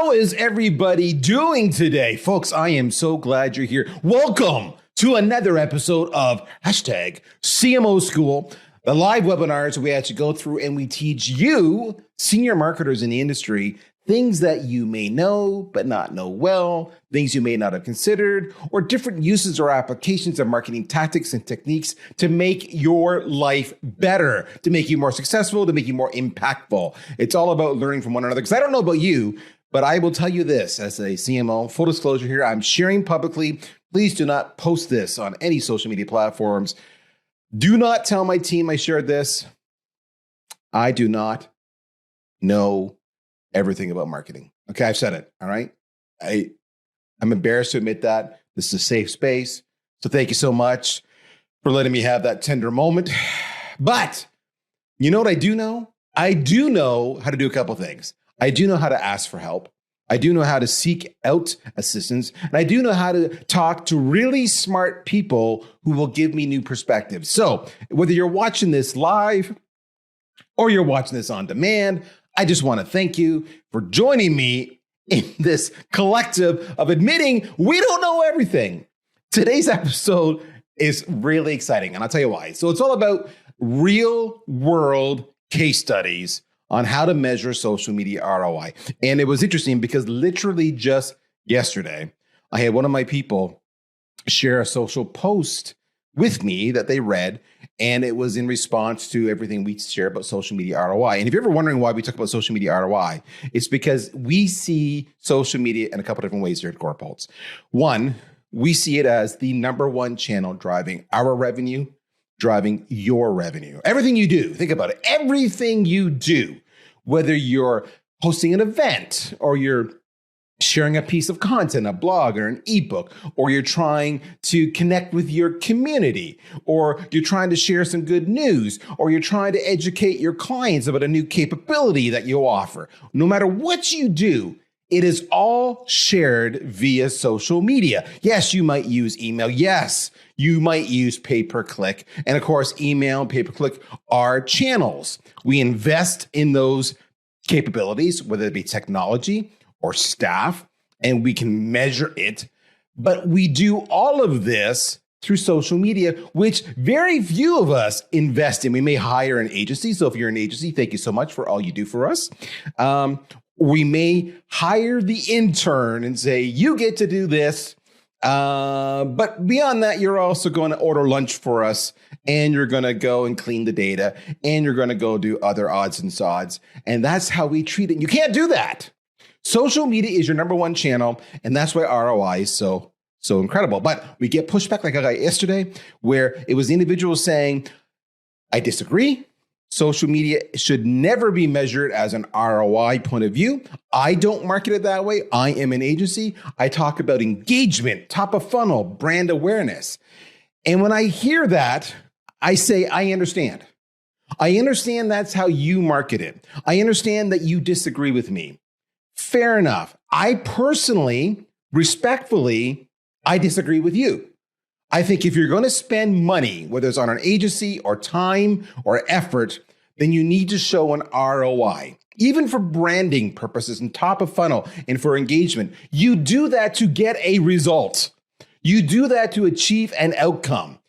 How is everybody doing today? Folks, I am so glad you're here. Welcome to another episode of hashtag CMO School, the live webinars we actually go through and we teach you, senior marketers in the industry, things that you may know but not know well, things you may not have considered, or different uses or applications of marketing tactics and techniques to make your life better, to make you more successful, to make you more impactful. It's all about learning from one another. Because I don't know about you, but I will tell you this as a CMO, full disclosure here, I'm sharing publicly. Please do not post this on any social media platforms. Do not tell my team I shared this. I do not know everything about marketing. Okay, I've said it, all right? I'm embarrassed to admit that. This is a safe space. So thank you so much for letting me have that tender moment. But you know what I do know? I do know how to do a couple things. I do know how to ask for help. I do know how to seek out assistance. And I do know how to talk to really smart people who will give me new perspectives. So whether you're watching this live or you're watching this on demand, I just want to thank you for joining me in this collective of admitting we don't know everything. Today's episode is really exciting, and I'll tell you why. So it's all about real world case studies on how to measure social media ROI. And it was interesting because literally just yesterday, I had one of my people share a social post with me that they read, and it was in response to everything we share about social media ROI. And if you're ever wondering why we talk about social media ROI, it's because we see social media in a couple different ways here at Agorapulse. One, we see it as the number one channel driving our revenue, driving your revenue. Everything you do, think about it, everything you do, whether you're hosting an event or you're sharing a piece of content, a blog or an ebook, or you're trying to connect with your community, or you're trying to share some good news, or you're trying to educate your clients about a new capability that you offer. No matter what you do, it is all shared via social media. Yes, you might use email. Yes, you might use pay-per-click. And of course, email and pay-per-click are channels. We invest in those capabilities, whether it be technology or staff, and we can measure it. But we do all of this through social media, which very few of us invest in. We may hire an agency. So if you're an agency, thank you so much for all you do for us. We may hire the intern and say, you get to do this. But beyond that, you're also going to order lunch for us, and you're going to go and clean the data, and you're going to go do other odds and sods. And that's how we treat it. You can't do that. Social media is your number one channel, and that's why ROI is so incredible. But we get pushback like I got yesterday, where it was the individual saying, I disagree. Social media should never be measured as an ROI point of view. I don't market it that way. I am an agency. I talk about engagement, top of funnel, brand awareness. And when I hear that, I say, I understand. I understand that's how you market it. I understand that you disagree with me. Fair enough. I personally, respectfully, I disagree with you. I think if you're going to spend money, whether it's on an agency or time or effort, then you need to show an ROI. Even for branding purposes and top of funnel and for engagement, you do that to get a result. You do that to achieve an outcome.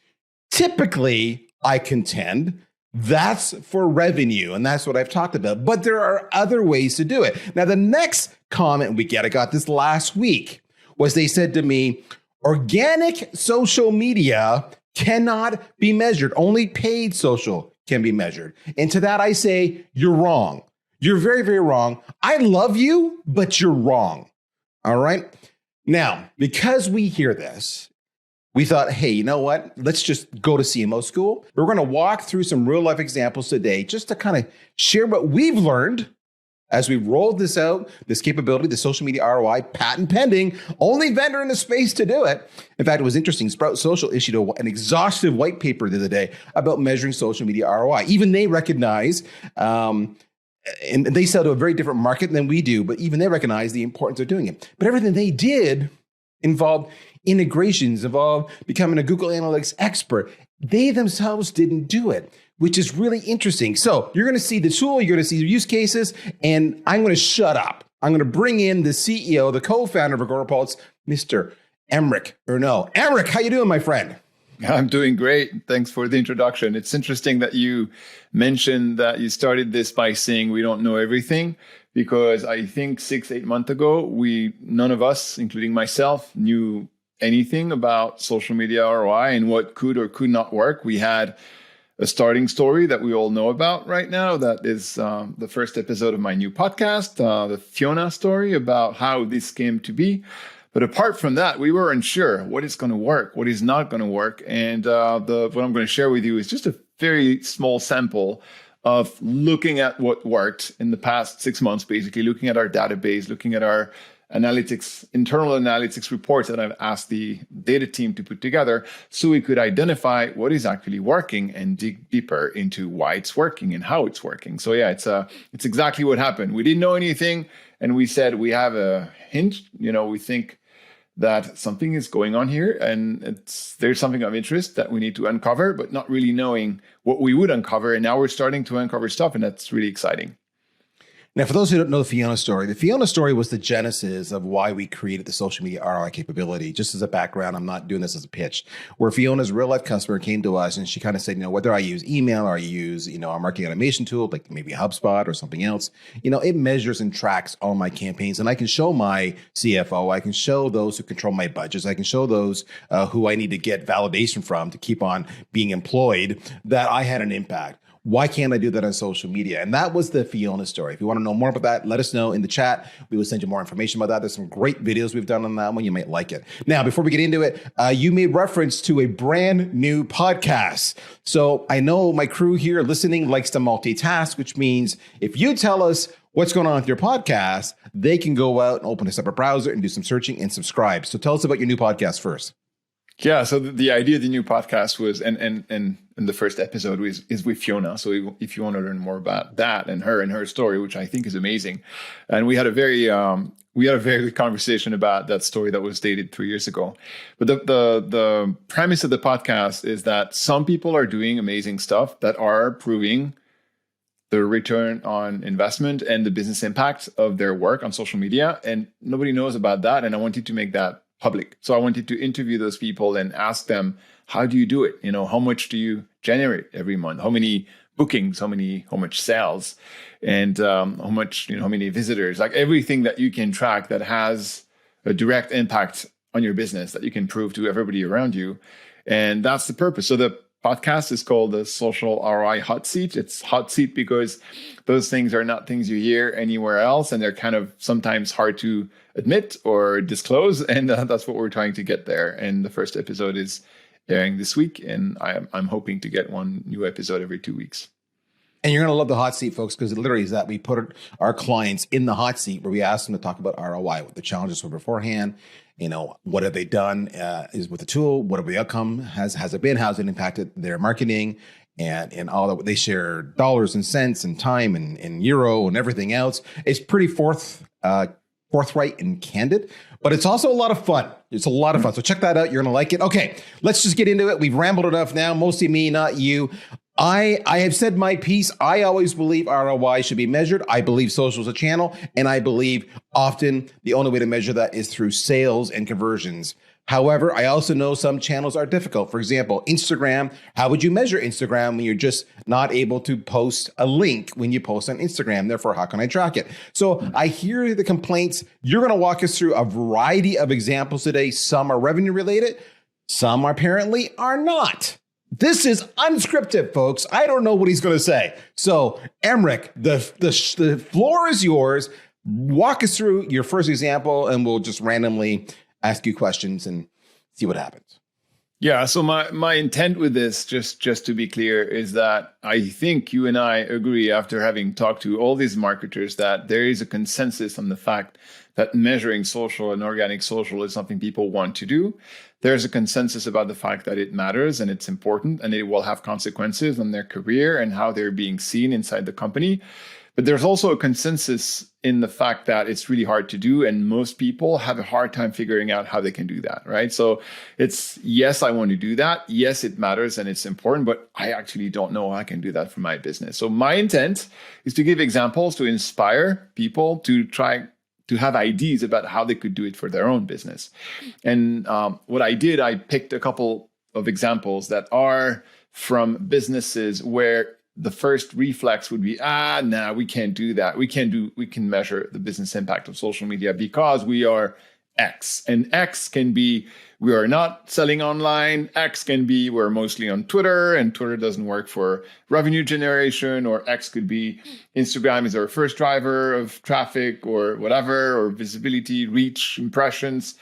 Typically, I contend, that's for revenue, and that's what I've talked about. But there are other ways to do it. Now, the next comment we get, I got this last week, was they said to me, organic social media cannot be measured. Only paid social can be measured. And to that, I say, you're wrong. You're very, very wrong. I love you, but you're wrong. All right? Now, because we hear this, we thought, hey, you know what? Let's just go to CMO School. We're going to walk through some real life examples today just to kind of share what we've learned as we rolled this out, this capability, the social media ROI, patent pending, only vendor in the space to do it. In fact, it was interesting. Sprout Social issued an exhaustive white paper the other day about measuring social media ROI. Even they recognize, and they sell to a very different market than we do, but even they recognize the importance of doing it. But everything they did involved integrations, involved becoming a Google Analytics expert. They themselves didn't do it, which is really interesting. So you're going to see the tool, you're going to see the use cases, and I'm going to shut up. I'm going to bring in the CEO, the co-founder of Agorapulse, Mr. Emric Erno. Emric, how you doing, my friend? I'm doing great. Thanks for the introduction. It's interesting that you mentioned that you started this by saying we don't know everything, because I think 6-8 months ago, none of us, including myself, knew anything about social media ROI and what could or could not work. We had a starting story that we all know about right now. That is the first episode of my new podcast, the Fiona story, about how this came to be. But apart from that, we were unsure what is going to work, what is not going to work. And what I'm going to share with you is just a very small sample of looking at what worked in the past 6 months, basically looking at our database, looking at our analytics, internal analytics reports that I've asked the data team to put together, so we could identify what is actually working and dig deeper into why it's working and how it's working. So yeah, it's exactly what happened. We didn't know anything, and we said we have a hint. We think that something is going on here, and there's something of interest that we need to uncover, but not really knowing what we would uncover. And now we're starting to uncover stuff, and that's really exciting. Now, for those who don't know the Fiona story was the genesis of why we created the social media ROI capability. Just as a background, I'm not doing this as a pitch, where Fiona's real life customer came to us and she kind of said, whether I use email or I use, a marketing automation tool, like maybe HubSpot or something else, it measures and tracks all my campaigns. And I can show my CFO, I can show those who control my budgets, I can show those who I need to get validation from to keep on being employed, that I had an impact. Why can't I do that on social media? And that was the Fiona story. If you want to know more about that, let us know in the chat. We will send you more information about that. There's some great videos we've done on that one. You might like it. Now, before we get into it, you made reference to a brand new podcast. So I know my crew here listening likes to multitask, which means if you tell us what's going on with your podcast, they can go out and open a separate browser and do some searching and subscribe. So tell us about your new podcast first. Yeah, so the idea of the new podcast was, and the first episode is with Fiona. So if you want to learn more about that and her story, which I think is amazing, and we had a very good conversation about that story that was dated 3 years ago. But the premise of the podcast is that some people are doing amazing stuff that are proving the return on investment and the business impact of their work on social media, and nobody knows about that. And I wanted to make that public. So I wanted to interview those people and ask them, how do you do it? How much do you generate every month? How many bookings? How much sales? And how many visitors? Like everything that you can track that has a direct impact on your business that you can prove to everybody around you. And that's the purpose. So the podcast is called the Social ROI Hot Seat. It's hot seat because those things are not things you hear anywhere else, and they're kind of sometimes hard to admit or disclose, and that's what we're trying to get there. And the first episode is airing this week, and I'm hoping to get one new episode every 2 weeks. And you're going to love the hot seat, folks, because it literally is that we put our clients in the hot seat where we ask them to talk about ROI, what the challenges were beforehand. What have they done is with the tool? What have the outcome has it been? How's it impacted their marketing and all that? They share dollars and cents and time and euro and everything else. It's pretty forthright and candid, but it's also a lot of fun. It's a lot of fun. So check that out. You're going to like it. Okay, let's just get into it. We've rambled enough now, mostly me, not you. I have said my piece. I always believe ROI should be measured. I believe social is a channel, and I believe often the only way to measure that is through sales and conversions. However, I also know some channels are difficult. For example, Instagram. How would you measure Instagram when you're just not able to post a link when you post on Instagram? Therefore, how can I track it? So I hear the complaints. You're going to walk us through a variety of examples today. Some are revenue related. Some apparently are not. This is unscripted, folks. I don't know what he's going to say. So, Emric, the floor is yours. Walk us through your first example, and we'll just randomly ask you questions and see what happens. Yeah. So my intent with this, just to be clear, is that I think you and I agree, after having talked to all these marketers, that there is a consensus on the fact that measuring social and organic social is something people want to do. There's a consensus about the fact that it matters and it's important and it will have consequences on their career and how they're being seen inside the company. But there's also a consensus in the fact that it's really hard to do, and most people have a hard time figuring out how they can do that, right? So it's, yes, I want to do that. Yes, it matters and it's important, but I actually don't know how I can do that for my business. So my intent is to give examples to inspire people to try to have ideas about how they could do it for their own business. And what I did, I picked a couple of examples that are from businesses where the first reflex would be, nah, we can't do that. We can measure the business impact of social media because we are X. And X can be, we are not selling online. X can be, we're mostly on Twitter and Twitter doesn't work for revenue generation, or X could be Instagram is our first driver of traffic or whatever, or visibility, reach, impressions,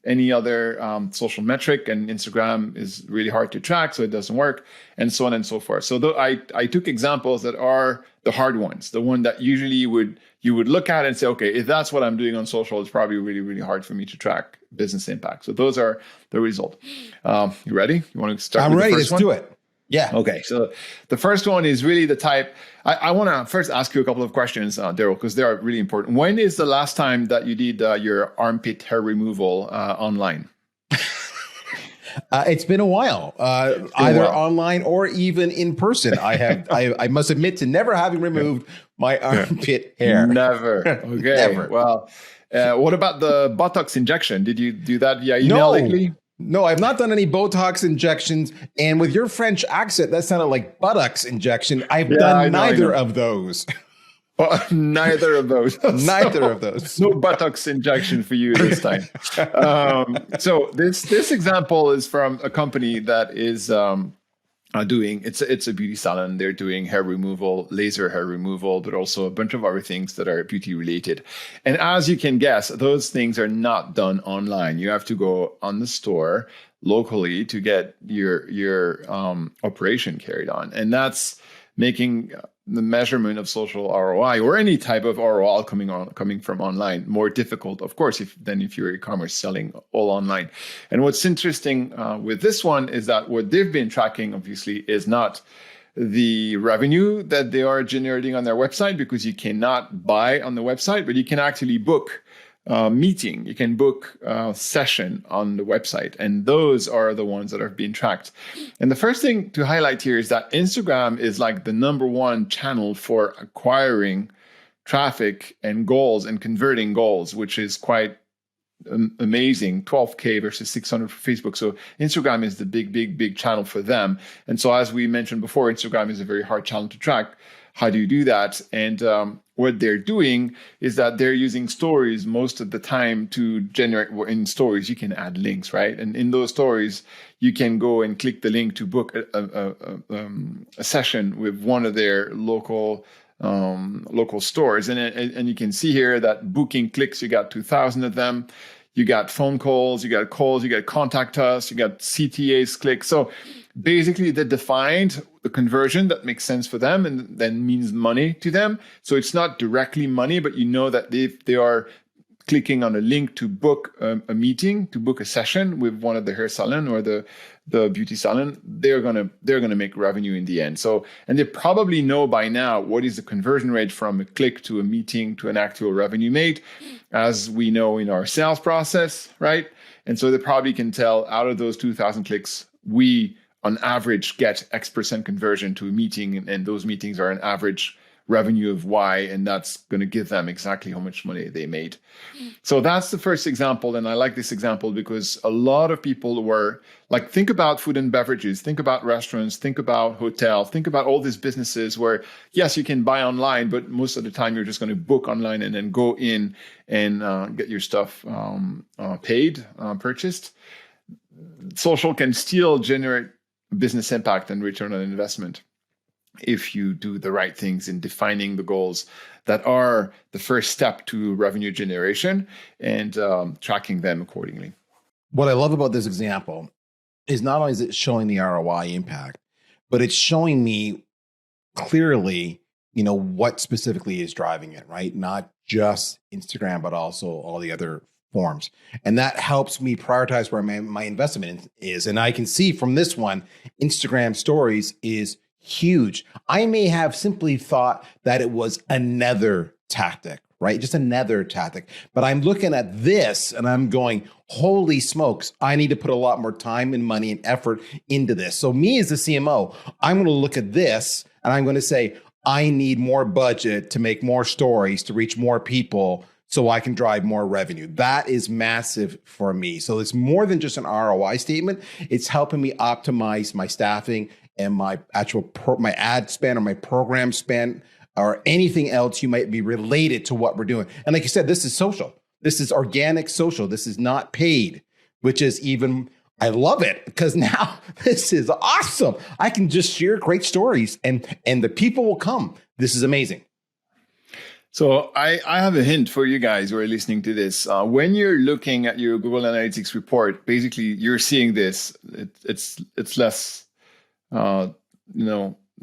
any other social metric, and Instagram is really hard to track, so it doesn't work, and so on and so forth. So I took examples that are the hard ones, the one that usually you would look at and say, okay, if that's what I'm doing on social, it's probably really, really hard for me to track business impact. So those are the result. You ready? You want to start? I'm with ready. The first Let's one? do it. Yeah. Okay. So the first one is really the type. I want to first ask you a couple of questions, Daryl, because they are really important. When is the last time that you did your armpit hair removal online? It's been a while, either online or even in person. I must admit to never having removed my armpit hair. Never. Okay. Never. Well, what about the Botox injection? Did you do that via email lately? No, I've not done any Botox injections. And with your French accent, that sounded like buttocks injection. I've done neither of those. Neither of those. Neither of those. No buttocks injection for you this time. So this example is from a company that is doing, it's a beauty salon. They're doing hair removal, laser hair removal, but also a bunch of other things that are beauty related. And as you can guess, those things are not done online. You have to go on the store locally to get your operation carried on. And that's making the measurement of social ROI or any type of ROI coming from online more difficult, of course, than if you're e-commerce selling all online. And what's interesting with this one is that what they've been tracking, obviously, is not the revenue that they are generating on their website, because you cannot buy on the website, but you can actually book meeting. You can book a session on the website, and those are the ones that are being tracked. And the first thing to highlight here is that Instagram is like the number one channel for acquiring traffic and goals and converting goals, which is quite amazing. 12K versus 600 for Facebook. So Instagram is the big channel for them. And so, as we mentioned before, Instagram is a very hard channel to track. How do you do that? And what they're doing is that they're using stories most of the time to generate. In stories, you can add links, right? And in those stories, you can go and click the link to book a session with one of their local stores. And you can see here that booking clicks, you got 2,000 of them. You got phone calls, you got contact us, you got CTAs clicks. So basically they defined the conversion that makes sense for them and then means money to them. So it's not directly money, but you know that they are clicking on a link to book a meeting, to book a session with one of the hair salon or the beauty salon, they're gonna make revenue in the end. So, and they probably know by now what is the conversion rate from a click to a meeting to an actual revenue made, as we know in our sales process, right? And so they probably can tell, out of those 2,000 clicks, we on average get X% conversion to a meeting, and those meetings are an average revenue of Y, and that's going to give them exactly how much money they made. So that's the first example, and I like this example because a lot of people were like, think about food and beverages, think about restaurants, think about hotels, think about all these businesses where, yes, you can buy online, but most of the time you're just going to book online and then go in and get your stuff purchased. Social can still generate business impact and return on investment if you do the right things in defining the goals that are the first step to revenue generation and tracking them accordingly. What I love about this example is not only is it showing the ROI impact, but it's showing me clearly, what specifically is driving it, right? Not just Instagram, but also all the other forms. And that helps me prioritize where my investment is. And I can see from this one, Instagram stories is huge. I may have simply thought that it was another tactic, right? Just another tactic. But I'm looking at this and I'm going, holy smokes, I need to put a lot more time and money and effort into this. So me as the CMO, I'm going to look at this and I'm going to say, I need more budget to make more stories, to reach more people, so I can drive more revenue. That is massive for me. So it's more than just an ROI statement. It's helping me optimize my staffing and my actual my ad spend or my program spend or anything else you might be related to what we're doing. And like you said, this is social. This is organic social. This is not paid, which is even, I love it because now this is awesome. I can just share great stories and the people will come. This is amazing. So I have a hint for you guys who are listening to this. When you're looking at your Google Analytics report, basically you're seeing this. It's less,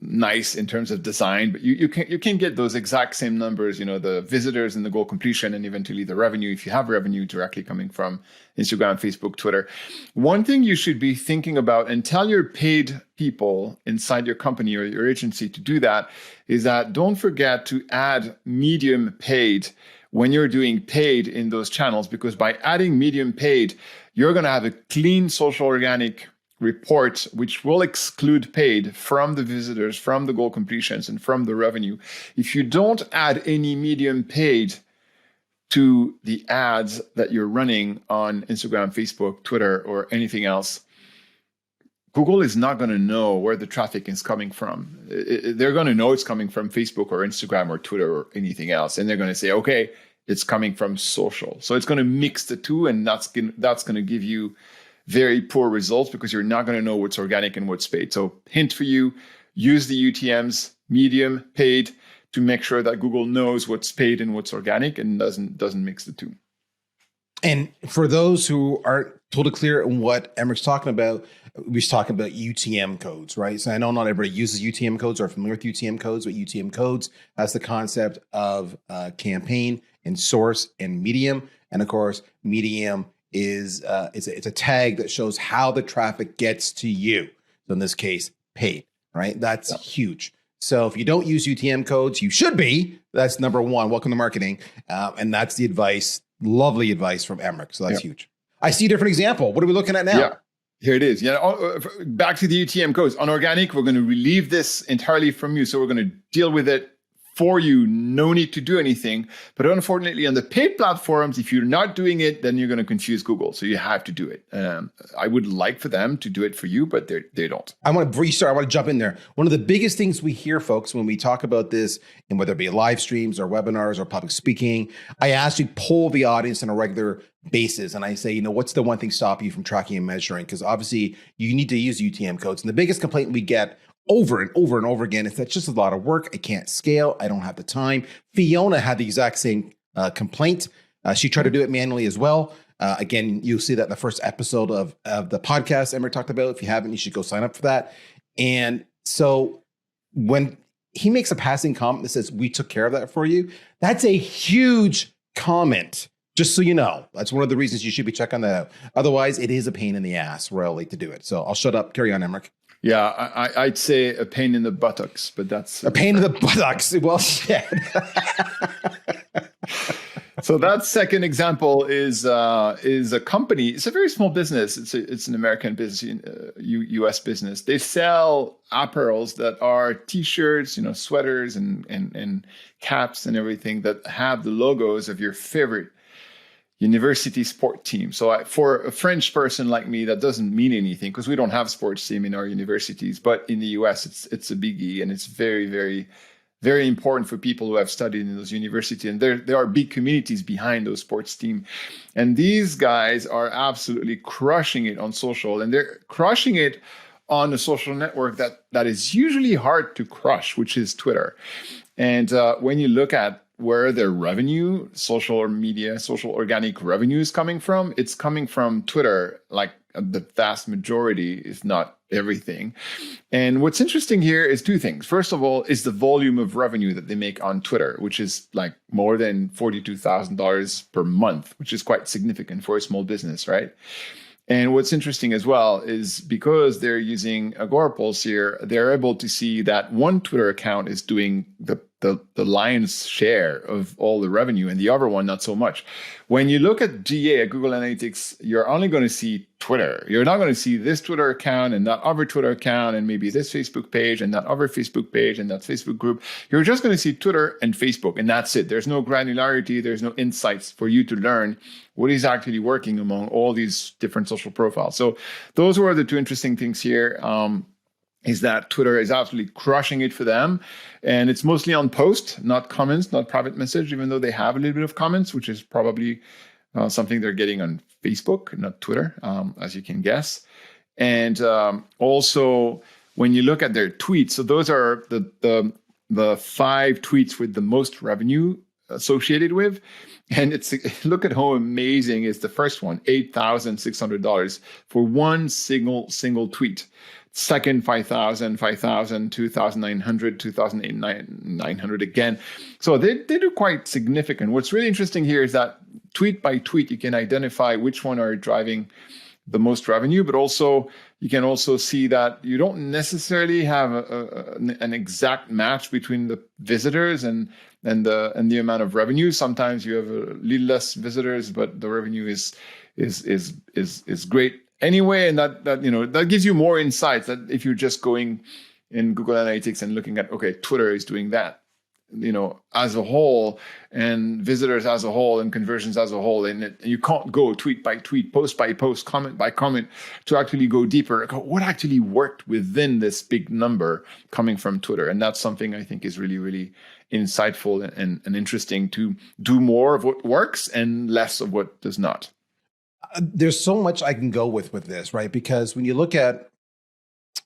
nice in terms of design, but you can get those exact same numbers. The visitors and the goal completion, and eventually the revenue if you have revenue directly coming from Instagram, Facebook, Twitter. One thing you should be thinking about, and tell your paid people inside your company or your agency to do that, is that don't forget to add medium paid when you're doing paid in those channels, because by adding medium paid, you're going to have a clean social organic report, which will exclude paid from the visitors, from the goal completions, and from the revenue. If you don't add any medium paid to the ads that you're running on Instagram, Facebook, Twitter, or anything else, Google is not going to know where the traffic is coming from. They're going to know it's coming from Facebook or Instagram or Twitter or anything else. And they're going to say, okay, it's coming from social. So it's going to mix the two, and that's going to give you very poor results because you're not going to know what's organic and what's paid. So hint for you, use the UTMs, medium, paid, to make sure that Google knows what's paid and what's organic and doesn't mix the two. And for those who aren't totally clear on what Emmeric's talking about, we was talking about UTM codes, right? So I know not everybody uses UTM codes or are familiar with UTM codes, but UTM codes has the concept of campaign and source and medium. And of course, medium is it's a tag that shows how the traffic gets to you. So in this case, paid, right? That's huge. So if you don't use UTM codes, you should be. That's number one. Welcome to marketing. And that's the advice, lovely advice from Emeric. So that's huge. I see a different example. What are we looking at now? Yeah, here it is. Back to the UTM codes. On organic, we're going to relieve this entirely from you. So we're going to deal with it for you, no need to do anything. But unfortunately, on the paid platforms, if you're not doing it, then you're going to confuse Google. So you have to do it. I would like for them to do it for you, but they don't. I want to restart. I want to jump in there. One of the biggest things we hear, folks, when we talk about this, and whether it be live streams or webinars or public speaking, I actually poll the audience on a regular basis. And I say, what's the one thing stopping you from tracking and measuring? Because obviously you need to use UTM codes. And the biggest complaint we get over and over and over again, it's just a lot of work. I can't scale. I don't have the time. Fiona had the exact same complaint. She tried to do it manually as well. Again, you'll see that in the first episode of the podcast Emmer talked about. If you haven't, you should go sign up for that. And so when he makes a passing comment that says, we took care of that for you, that's a huge comment. Just so you know, that's one of the reasons you should be checking that out. Otherwise, it is a pain in the ass royally to do it. So I'll shut up. Carry on, Emeric. Yeah, I'd say a pain in the buttocks, but that's... A pain in the buttocks. Well said. So that second example is a company. It's a very small business. It's an American business, U.S. business. They sell apparels that are T-shirts, sweaters and caps and everything that have the logos of your favorite university sport team. So for a French person like me, that doesn't mean anything because we don't have sports team in our universities. But in the US, it's a biggie, and it's very, very, very important for people who have studied in those universities. And there are big communities behind those sports team. And these guys are absolutely crushing it on social, and they're crushing it on a social network that is usually hard to crush, which is Twitter. And when you look at where their revenue, social media, social organic revenue is coming from, it's coming from Twitter, like the vast majority, if not everything. And what's interesting here is two things. First of all, is the volume of revenue that they make on Twitter, which is like more than $42,000 per month, which is quite significant for a small business, right? And what's interesting as well is because they're using Agorapulse here, they're able to see that one Twitter account is doing the the lion's share of all the revenue, and the other one not so much. When you look at GA, at Google Analytics, you're only going to see Twitter. You're not going to see this Twitter account and that other Twitter account and maybe this Facebook page and that other Facebook page and that Facebook group. You're just going to see Twitter and Facebook, and that's it. There's no granularity. There's no insights for you to learn what is actually working among all these different social profiles. So those were the two interesting things here. Is that Twitter is absolutely crushing it for them. And it's mostly on post, not comments, not private message, even though they have a little bit of comments, which is probably something they're getting on Facebook, not Twitter, as you can guess. And also, when you look at their tweets, so those are the 5 tweets with the most revenue associated with. And look at how amazing is the first one, $8,600 for one single tweet. Second, 5,000, 5,000, 2,900, 2,900 again. So they do quite significant. What's really interesting here is that tweet by tweet, you can identify which one are driving the most revenue, but also you can also see that you don't necessarily have an exact match between the visitors and the amount of revenue. Sometimes you have a little less visitors, but the revenue is great anyway, and that gives you more insights that if you're just going in Google Analytics and looking at, okay, Twitter is doing that, as a whole, and visitors as a whole, and conversions as a whole, and you can't go tweet by tweet, post by post, comment by comment to actually go deeper. What actually worked within this big number coming from Twitter? And that's something I think is really, really insightful and interesting, to do more of what works and less of what does not. There's so much I can go with this, right? Because when you look at,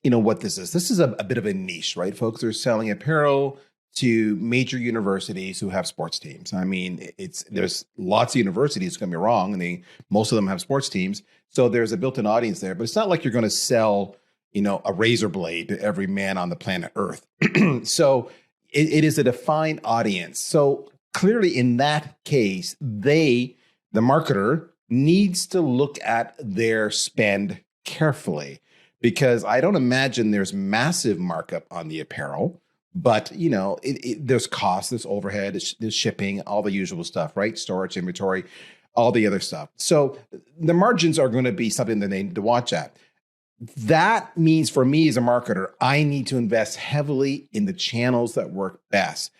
what this is a bit of a niche, right? Folks are selling apparel to major universities who have sports teams. I mean, there's lots of universities, don't get me wrong, and most of them have sports teams. So there's a built-in audience there, but it's not like you're going to sell, a razor blade to every man on the planet Earth. So it is a defined audience. So clearly in that case, the marketer needs to look at their spend carefully, because I don't imagine there's massive markup on the apparel, but there's cost, there's overhead, there's shipping, all the usual stuff, right? Storage, inventory, all the other stuff. So the margins are going to be something that they need to watch at. That means for me as a marketer, I need to invest heavily in the channels that work best.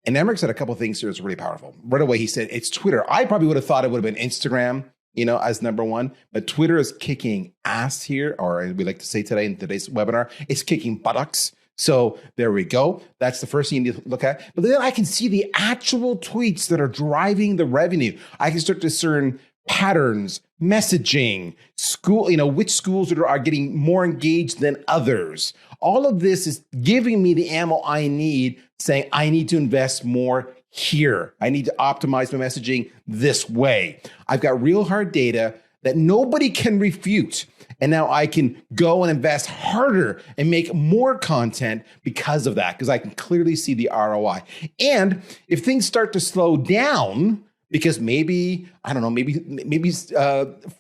And Emmerich said a couple of things here that's really powerful. Right away, he said, it's Twitter. I probably would have thought it would have been Instagram, as number one, but Twitter is kicking ass here, or we like to say today in today's webinar, it's kicking buttocks. So there we go. That's the first thing you need to look at. But then I can see the actual tweets that are driving the revenue. I can start to discern patterns, messaging, school, which schools are getting more engaged than others. All of this is giving me the ammo I need, saying I need to invest more here. I need to optimize my messaging this way. I've got real hard data that nobody can refute. And now I can go and invest harder and make more content because of that, because I can clearly see the ROI. And if things start to slow down, because maybe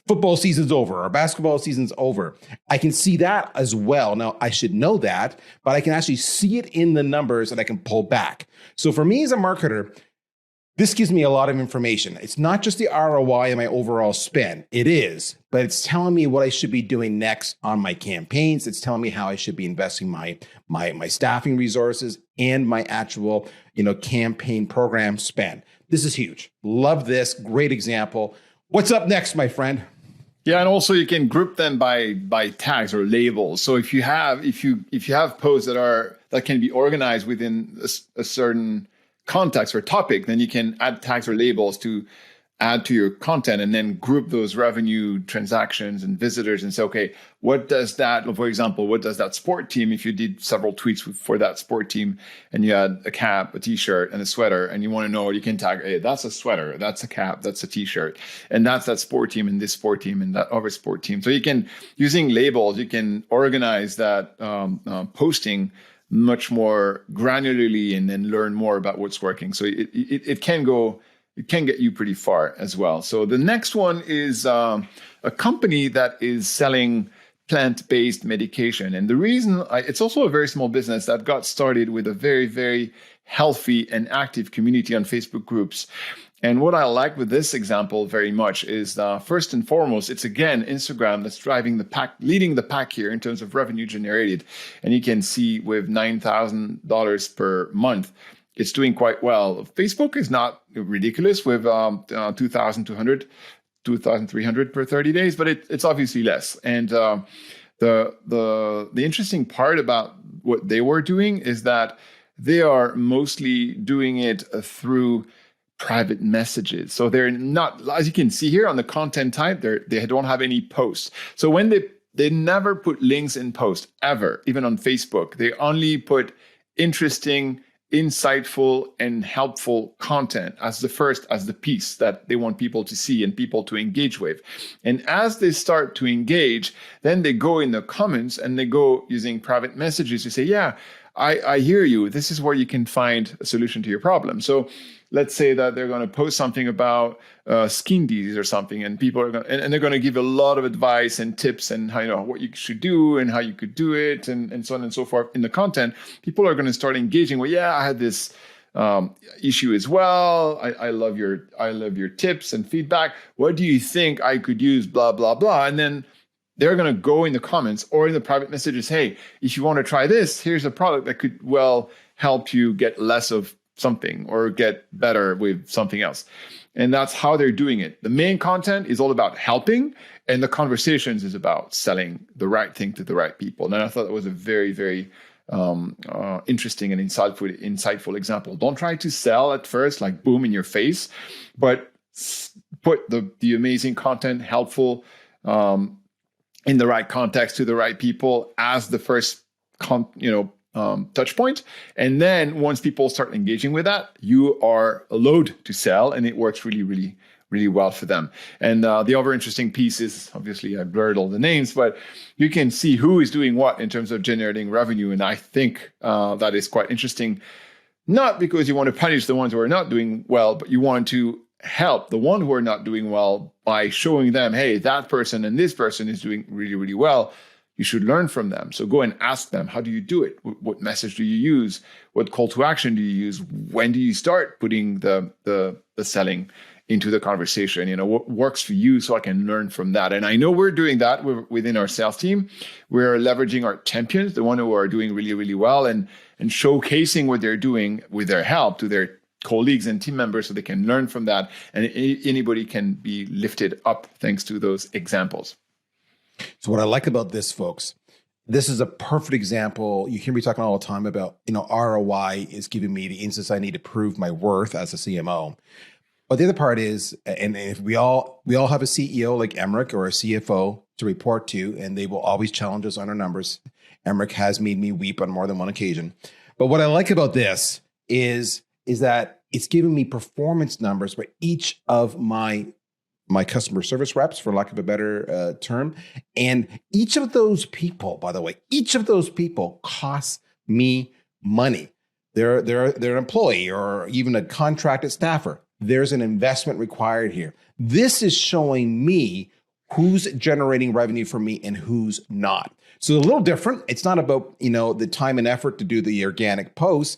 football season's over or basketball season's over, I can see that as well. Now, I should know that, but I can actually see it in the numbers and I can pull back. So for me as a marketer, this gives me a lot of information. It's not just the ROI and my overall spend. It is, but it's telling me what I should be doing next on my campaigns. It's telling me how I should be investing my staffing resources and my actual, campaign program spend. This is huge. Love this. Great example. What's up next, my friend? Yeah, and also you can group them by tags or labels. So if you have posts that can be organized within a certain context or topic, then you can add tags or labels to add to your content, and then group those revenue, transactions, and visitors, and say, okay, what does that sport team, if you did several tweets for that sport team and you had a cap, a t-shirt, and a sweater, and you want to know, you can tag, hey, that's a sweater, that's a cap, that's a t-shirt, and that's that sport team and this sport team and that other sport team. So you can, using labels, you can organize that posting much more granularly and then learn more about what's working. So it can get you pretty far as well. So the next one is a company that is selling plant-based medication. And the reason it's also a very small business that got started with a very, very healthy and active community on Facebook groups. And what I like with this example very much is first and foremost, it's again Instagram that's driving the pack, leading the pack here in terms of revenue generated. And you can see with $9,000 per month, it's doing quite well. Facebook is not ridiculous with 2,200, 2,300 per 30 days, but it's obviously less. And the interesting part about what they were doing is that they are mostly doing it through private messages. So they're not, as you can see here on the content type, they don't have any posts. So when they never put links in posts ever, even on Facebook, they only put interesting, insightful, and helpful content as the piece that they want people to see and people to engage with. And as they start to engage, then they go in the comments and they go using private messages to say, yeah, I hear you. This is where you can find a solution to your problem. So let's say that they're going to post something about skin disease or something, and people are going and they're going to give a lot of advice and tips and how, what you should do and how you could do it and so on and so forth in the content. People are going to start engaging. Well, yeah, I had this issue as well. I love your tips and feedback. What do you think I could use? Blah blah blah, and then they're going to go in the comments or in the private messages. Hey, if you want to try this, here's a product that could help you get less of something or get better with something else. And that's how they're doing it. The main content is all about helping, and the conversations is about selling the right thing to the right people. And I thought that was a very, very interesting and insightful example. Don't try to sell at first, like boom in your face, but put the amazing content, helpful, in the right context to the right people as the first touch point. And then once people start engaging with that, you are allowed to sell, and it works really, really, really well for them. And the other interesting piece is, obviously I blurred all the names, but you can see who is doing what in terms of generating revenue. And I think that is quite interesting, not because you want to punish the ones who are not doing well, but you want to help the one who are not doing well by showing them, hey, that person and this person is doing really, really well. You should learn from them. So go and ask them, how do you do it? What message do you use? What call to action do you use? When do you start putting the selling into the conversation? What works for you, so I can learn from that. And I know we're doing that within our sales team. We're leveraging our champions, the one who are doing really, really well, and showcasing what they're doing with their help to their colleagues and team members so they can learn from that. And anybody can be lifted up thanks to those examples. So what I like about this, folks, this is a perfect example. You hear me talking all the time about, ROI is giving me the instance I need to prove my worth as a CMO. But the other part is, and if we all have a CEO like Emmerich or a CFO to report to, and they will always challenge us on our numbers. Emmerich has made me weep on more than one occasion. But what I like about this is that it's giving me performance numbers for each of my customer service reps, for lack of a better term. And each of those people, by the way, costs me money. They're an employee or even a contracted staffer. There's an investment required here. This is showing me who's generating revenue for me and who's not. So a little different. It's not about, the time and effort to do the organic posts.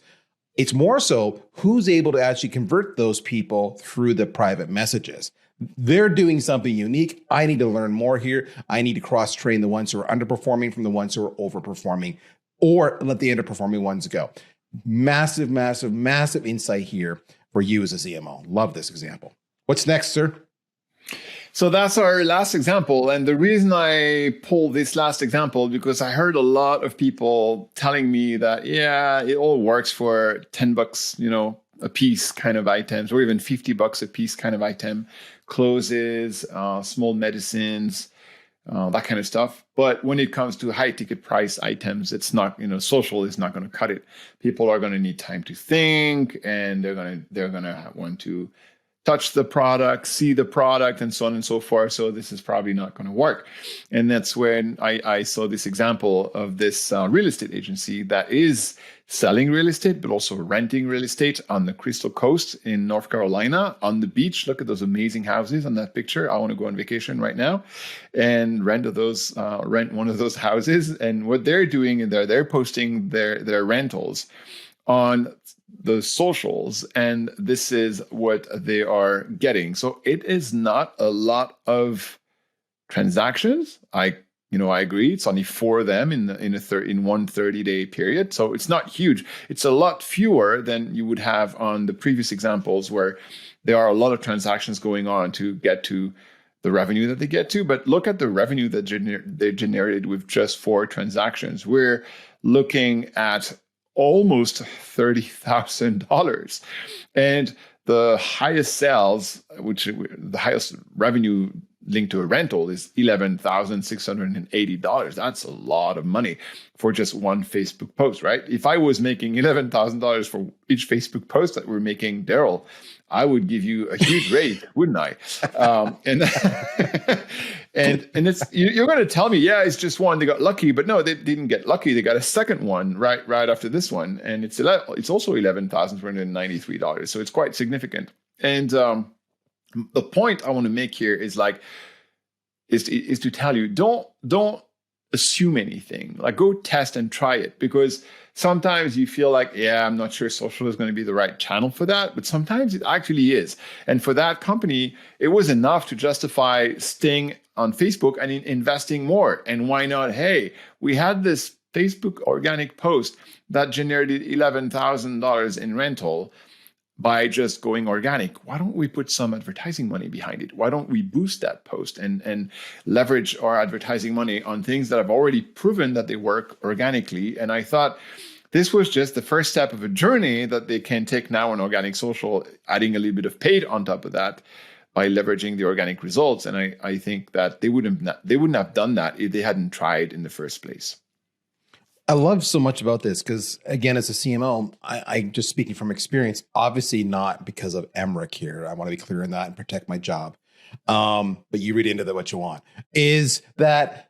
It's more so who's able to actually convert those people through the private messages. They're doing something unique. I need to learn more here. I need to cross-train the ones who are underperforming from the ones who are overperforming, or let the underperforming ones go. Massive, massive, massive insight here for you as a CMO. Love this example. What's next, sir? So that's our last example. And the reason I pulled this last example, because I heard a lot of people telling me that, yeah, it all works for $10, a piece kind of items, or even $50 a piece kind of item, closes, small medicines, that kind of stuff. But when it comes to high ticket price items, it's not, social is not going to cut it. People are going to need time to think, and they're going to want to touch the product, see the product, and so on and so forth. So this is probably not going to work. And that's when I saw this example of this real estate agency that is selling real estate, but also renting real estate on the Crystal Coast in North Carolina on the beach. Look at those amazing houses on that picture. I want to go on vacation right now and rent one of those houses. And what they're doing is they're posting their rentals on the socials, and this is what they are getting. So it is not a lot of transactions. I agree. It's only 4 of them in one 30-day period. So it's not huge. It's a lot fewer than you would have on the previous examples where there are a lot of transactions going on to get to the revenue that they get to. But look at the revenue that they generated with just 4 transactions. We're looking at almost $30,000. And the highest sales, the highest revenue linked to a rental is $11,680. That's a lot of money for just one Facebook post, right? If I was making $11,000 for each Facebook post that we're making, Daryl, I would give you a huge raise, wouldn't I? And it's you're going to tell me, yeah, it's just one. They got lucky, but no, they didn't get lucky. They got a second one right after this one, and it's also $11,493. So it's quite significant. And the point I want to make here is to tell you, don't assume anything. Like, go test and try it, because sometimes you feel like, yeah, I'm not sure social is going to be the right channel for that, but sometimes it actually is. And for that company, it was enough to justify staying on Facebook and investing more. And why not? Hey, we had this Facebook organic post that generated $11,000 in rental by just going organic. Why don't we put some advertising money behind it? Why don't we boost that post and leverage our advertising money on things that have already proven that they work organically? And I thought this was just the first step of a journey that they can take now on organic social, adding a little bit of paid on top of that by leveraging the organic results. And I think that they wouldn't have done that if they hadn't tried in the first place. I love so much about this because, again, as a CMO, I just speaking from experience, obviously not because of Emmerich here. I want to be clear on that and protect my job. But you read into that what you want, is that,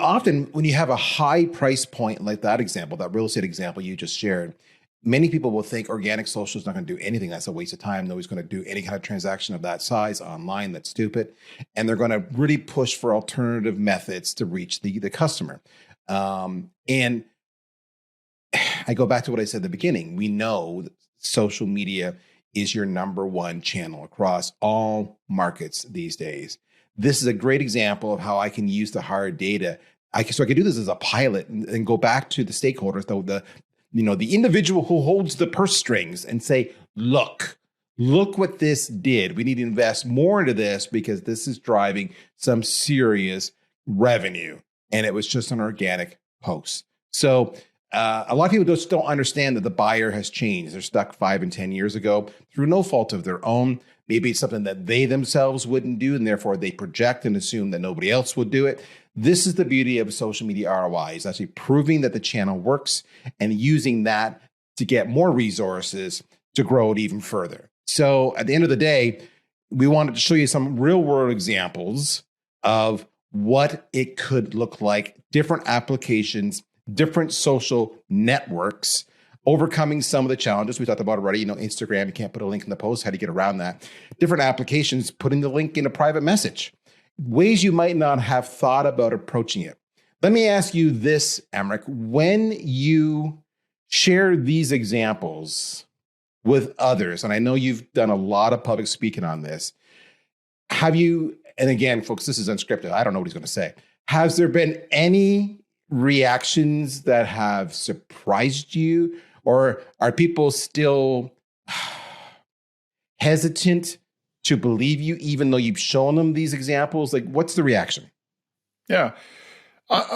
often when you have a high price point like that example, that real estate example you just shared, many people will think organic social is not going to do anything. That's a waste of time. Nobody's going to do any kind of transaction of that size online. That's stupid. And they're going to really push for alternative methods to reach the customer. And I go back to what I said at the beginning. We know that social media is your number one channel across all markets these days. This is a great example of how I can use the hard data. So I can do this as a pilot and go back to the stakeholders, the individual who holds the purse strings, and say, look what this did. We need to invest more into this because this is driving some serious revenue. And it was just an organic post. So a lot of people just don't understand that the buyer has changed. They're stuck 5 and 10 years ago through no fault of their own. Maybe it's something that they themselves wouldn't do, and therefore they project and assume that nobody else would do it. This is the beauty of social media ROI, is actually proving that the channel works and using that to get more resources to grow it even further. So at the end of the day, we wanted to show you some real world examples of what it could look like, different applications, different social networks, overcoming some of the challenges we talked about already. Instagram, you can't put a link in the post. How do you get around that? Different applications, putting the link in a private message, ways you might not have thought about approaching it. Let me ask you this, Emmerich. When you share these examples with others, and I know you've done a lot of public speaking on this, have you, and again, folks, this is unscripted. I don't know what he's going to say. Has there been any reactions that have surprised you, or are people still hesitant to believe you, even though you've shown them these examples? Like, what's the reaction? Yeah.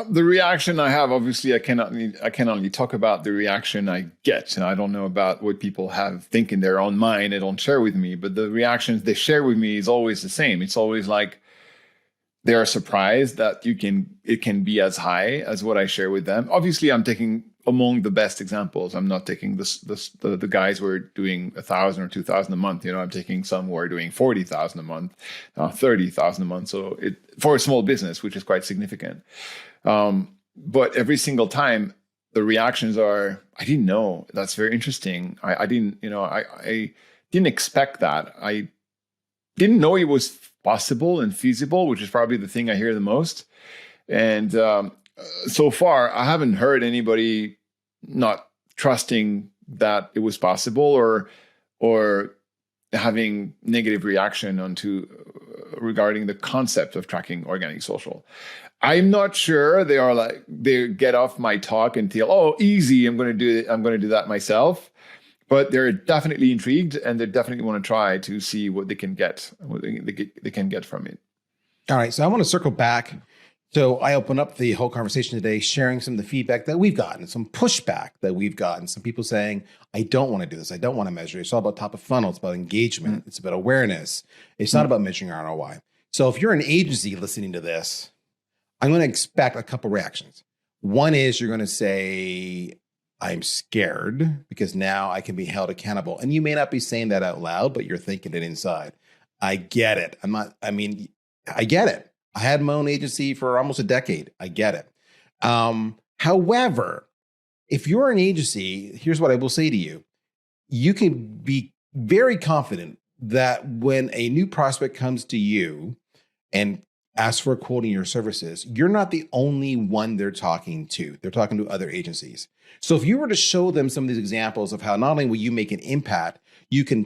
The reaction I have, obviously, I can only talk about the reaction I get. And I don't know about what people think in their own mind. They don't share with me, but the reactions they share with me is always the same. It's always like they are surprised that it can be as high as what I share with them. Obviously, I'm taking among the best examples. I'm not taking the guys who are doing 1,000 or 2,000 a month. I'm taking some who are doing 40,000 a month, 30,000 a month. So for a small business, which is quite significant. But every single time the reactions are, I didn't know. That's very interesting. I didn't, I didn't expect that. I didn't know it was possible and feasible, which is probably the thing I hear the most. And so far, I haven't heard anybody not trusting that it was possible or having negative reaction regarding the concept of tracking organic social. I'm not sure they get off my talk and feel, oh, easy, I'm going to do that myself. But they're definitely intrigued, and they definitely want to try to see what they can get, from it. All right, so I want to circle back. So I open up the whole conversation today, sharing some of the feedback that we've gotten, some pushback that we've gotten, some people saying, I don't want to do this. I don't want to measure. It's all about top of funnel. It's about engagement. It's about awareness. It's not about measuring ROI. So if you're an agency listening to this, I'm going to expect a couple reactions. One is you're going to say, I'm scared because now I can be held accountable. And you may not be saying that out loud, but you're thinking it inside. I get it. I get it. I had my own agency for almost a decade. I get it. However, if you're an agency, here's what I will say to you. You can be very confident that when a new prospect comes to you and asks for a quote on your services, you're not the only one they're talking to. They're talking to other agencies. So if you were to show them some of these examples of how not only will you make an impact, you can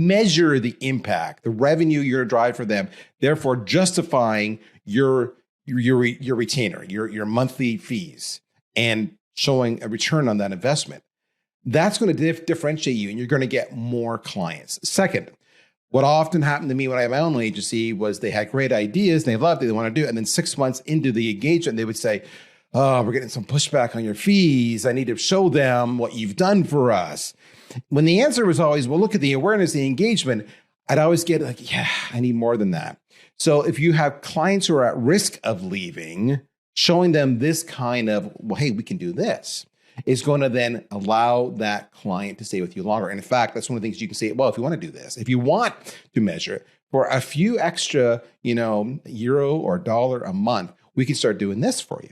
measure the impact, the revenue you're going to drive for them, therefore justifying your retainer, your monthly fees, and showing a return on that investment. That's going to differentiate you, and you're going to get more clients. Second, what often happened to me when I had my own agency was they had great ideas, they loved it, they want to do it, and then 6 months into the engagement, they would say, oh, we're getting some pushback on your fees. I need to show them what you've done for us. When the answer was always, well, look at the awareness, the engagement, I'd always get like, yeah, I need more than that. So if you have clients who are at risk of leaving, showing them this kind of, well, hey, we can do this, is going to then allow that client to stay with you longer. And in fact, that's one of the things you can say, well, if you want to do this, if you want to measure it for a few extra, euro or dollar a month, we can start doing this for you.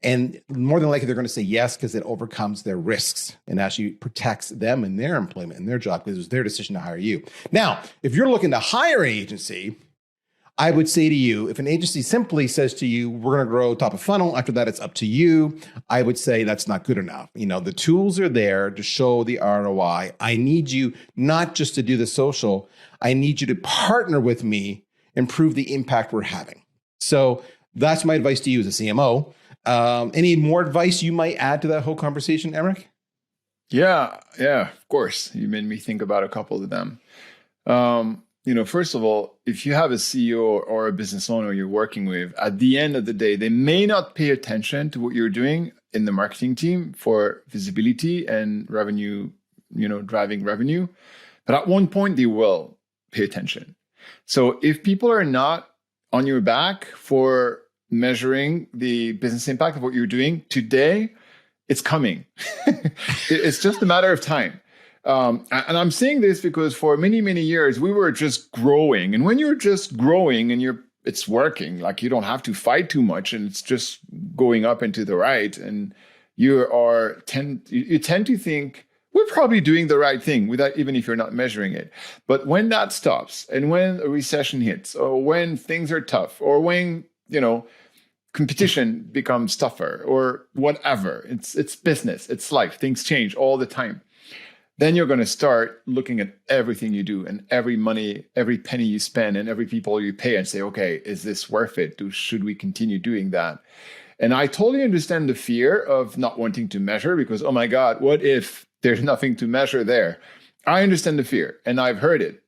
And more than likely, they're going to say yes because it overcomes their risks and actually protects them and their employment and their job because it was their decision to hire you. Now, if you're looking to hire an agency, I would say to you, if an agency simply says to you, we're going to grow top of funnel, after that, it's up to you, I would say that's not good enough. The tools are there to show the ROI. I need you not just to do the social. I need you to partner with me and prove the impact we're having. So that's my advice to you as a CMO. Any more advice you might add to that whole conversation, Eric? Yeah, of course. You made me think about a couple of them. First of all, if you have a CEO or a business owner you're working with, at the end of the day, they may not pay attention to what you're doing in the marketing team for visibility and revenue, driving revenue. But at one point, they will pay attention. So if people are not on your back for measuring the business impact of what you're doing today, it's coming. It's just a matter of time. And I'm saying this because for many, many years, we were just growing. And when you're just growing and it's working, like you don't have to fight too much and it's just going up and to the right. And you tend to think we're probably doing the right thing without, even if you're not measuring it. But when that stops and when a recession hits or when things are tough or when, competition becomes tougher or whatever, it's business, it's life, things change all the time. Then you're going to start looking at everything you do and every penny you spend and every people you pay and say, okay, is this worth it? Should we continue doing that? And I totally understand the fear of not wanting to measure because, oh my God, what if there's nothing to measure there? I understand the fear and I've heard it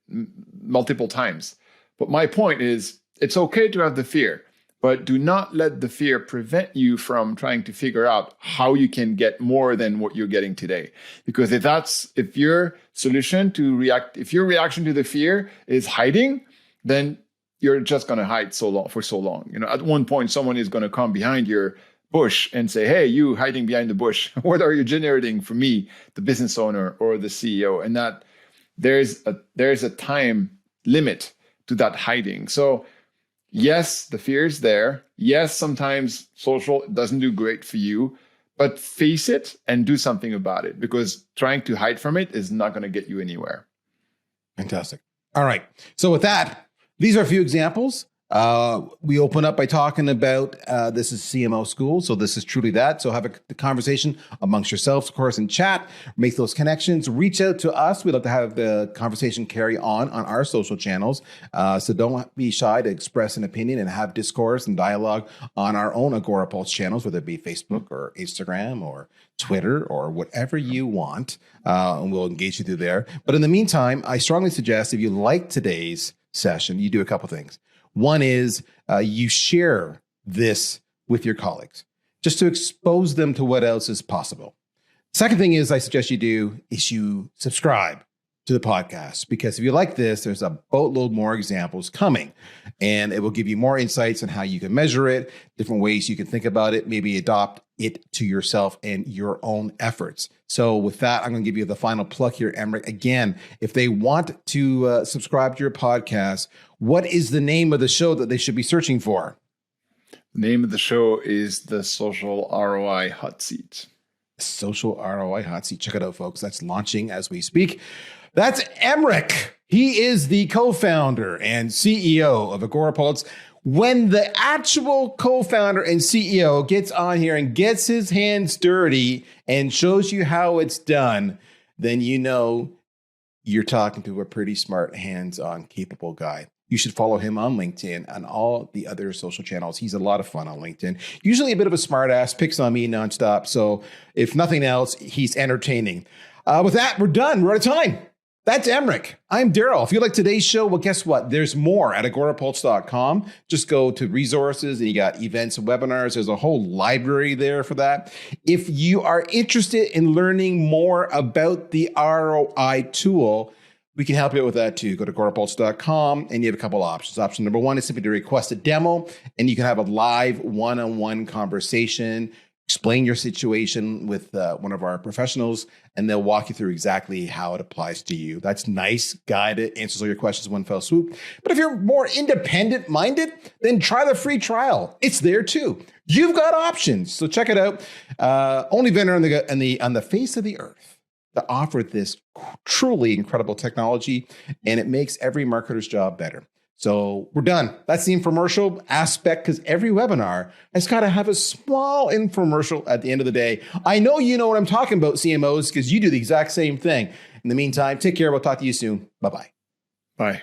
multiple times. But my point is, it's okay to have the fear, but do not let the fear prevent you from trying to figure out how you can get more than what you're getting today. Because if your reaction to the fear is hiding, then you're just going to hide for so long. At one point, someone is going to come behind your bush and say, hey, you hiding behind the bush, what are you generating for me, the business owner or the CEO? And that there's a time limit to that hiding. So yes, the fear is there. Yes, sometimes social doesn't do great for you, but face it and do something about it, because trying to hide from it is not going to get you anywhere. Fantastic. All right. So with that, these are a few examples. We open up by talking about this is CMO School. So this is truly that. So have the conversation amongst yourselves, of course, in chat, make those connections, reach out to us. We'd love to have the conversation carry on our social channels. So don't be shy to express an opinion and have discourse and dialogue on our own Agorapulse channels, whether it be Facebook or Instagram or Twitter or whatever you want. And we'll engage you through there. But in the meantime, I strongly suggest if you like today's session, you do a couple things. One is you share this with your colleagues just to expose them to what else is possible. Second thing is I suggest you do is you subscribe to the podcast, because if you like this, there's a boatload more examples coming, and it will give you more insights on how you can measure it, different ways you can think about it, maybe adopt it to yourself and your own efforts. So with that, I'm going to give you the final plug here, Emmerich. Again, if they want to subscribe to your podcast, what is the name of the show that they should be searching for? The name of the show is the Social ROI Hot Seat. Social ROI Hot Seat. Check it out, folks. That's launching as we speak. That's Emmerich. He is the co-founder and CEO of Agorapulse. When the actual co-founder and CEO gets on here and gets his hands dirty and shows you how it's done, then you know you're talking to a pretty smart, hands-on, capable guy. You should follow him on LinkedIn and all the other social channels. He's a lot of fun on LinkedIn. Usually a bit of a smart ass, picks on me nonstop. So if nothing else, he's entertaining. With that, we're done. We're out of time. That's Emmerich. I'm Daryl. If you like today's show, well, guess what? There's more at agorapulse.com. Just go to resources and you got events and webinars. There's a whole library there for that. If you are interested in learning more about the ROI tool, we can help you out with that too. Go to agorapulse.com and you have a couple options. Option number one is simply to request a demo, and you can have a live one-on-one conversation. Explain your situation with one of our professionals, and they'll walk you through exactly how it applies to you. That's nice, guided, answers all your questions in one fell swoop. But if you're more independent minded, then try the free trial. It's there too. You've got options, so check it out. Only vendor on the face of the earth to offer this truly incredible technology, and it makes every marketer's job better. So we're done. That's the infomercial aspect, because every webinar has got to have a small infomercial at the end of the day. I know you know what I'm talking about, CMOs, because you do the exact same thing. In the meantime, take care. We'll talk to you soon. Bye-bye. Bye.